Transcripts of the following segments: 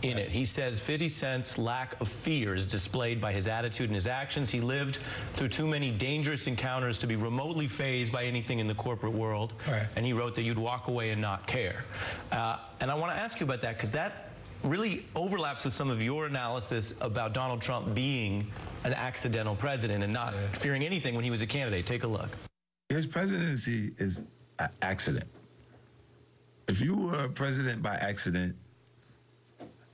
in it. He says 50 Cent's lack of fear is displayed by his attitude and his actions. He lived through too many dangerous encounters to be remotely fazed by anything in the corporate world. Right. And he wrote that you'd walk away and not care. And I want to ask you about that, because that really overlaps with some of your analysis about Donald Trump being an accidental president and not fearing anything when he was a candidate. Take a look. His presidency is an accident. If you were a president by accident,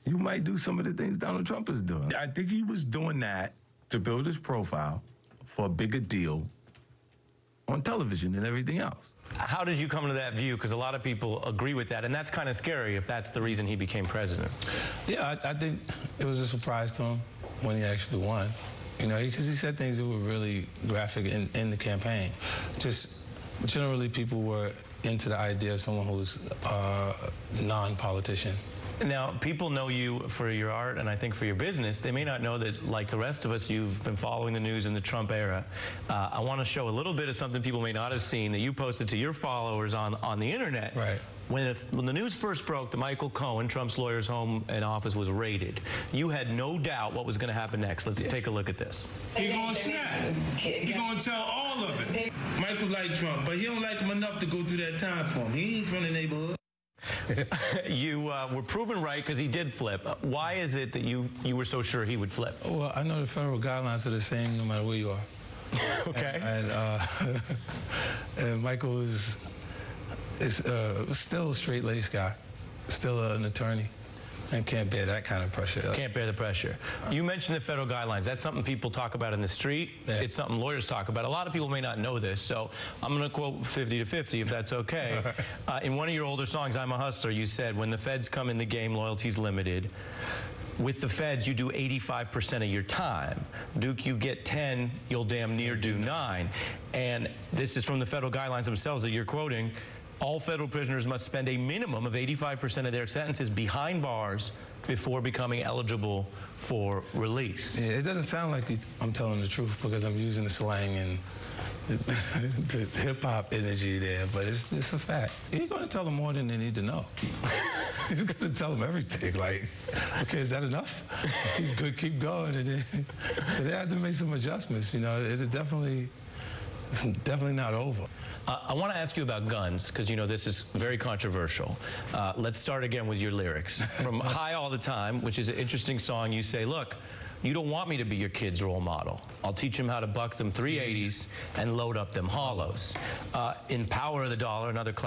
you might do some of the things Donald Trump is doing. I think he was doing that to build his profile for a bigger deal on television and everything else. How did you come to that view? Because a lot of people agree with that, and that's kind of scary if that's the reason he became president. Yeah, I think it was a surprise to him when he actually won. You know, because he said things that were really graphic in the campaign. Just generally, people were into the idea of someone who's non-politician. Now, people know you for your art and I think for your business. They may not know that, like the rest of us, you've been following the news in the Trump era. I want to show a little bit of something people may not have seen that you posted to your followers on the internet. Right. When the news first broke that Michael Cohen, Trump's lawyer's home and office, was raided, you had no doubt what was going to happen next. Let's take a look at this. He gonna snap. He gonna tell all of it. Michael liked Trump, but he don't like him enough to go through that time for him. He ain't from the neighborhood. You were proven right because he did flip. Why is it that you were so sure he would flip? Well, I know the federal guidelines are the same no matter where you are. Okay. And Michael is still a straight-laced guy, still an attorney, and can't bear that kind of pressure. Can't bear the pressure. You mentioned the federal guidelines. That's something people talk about in the street. Yeah. It's something lawyers talk about. A lot of people may not know this, so I'm going to quote 50 to 50, if that's okay. In one of your older songs, I'm a Hustler, you said, when the feds come in the game, loyalty's limited. With the feds, you do 85% of your time. Duke, you get 10, you'll damn near do 9. And this is from the federal guidelines themselves that you're quoting. All federal prisoners must spend a minimum of 85% of their sentences behind bars before becoming eligible for release. Yeah, it doesn't sound like I'm telling the truth because I'm using the slang and the hip-hop energy there, but it's a fact. You're going to tell them more than they need to know. You're going to tell them everything. Like, okay, is that enough? Keep going. And then, so they have to make some adjustments. You know, it's definitely not over. I want to ask you about guns, because you know this is very controversial. Let's start again with your lyrics. From High All the Time, which is an interesting song, you say, look, you don't want me to be your kid's role model. I'll teach him how to buck them 380s and load up them hollows. In Power of the Dollar, another classic.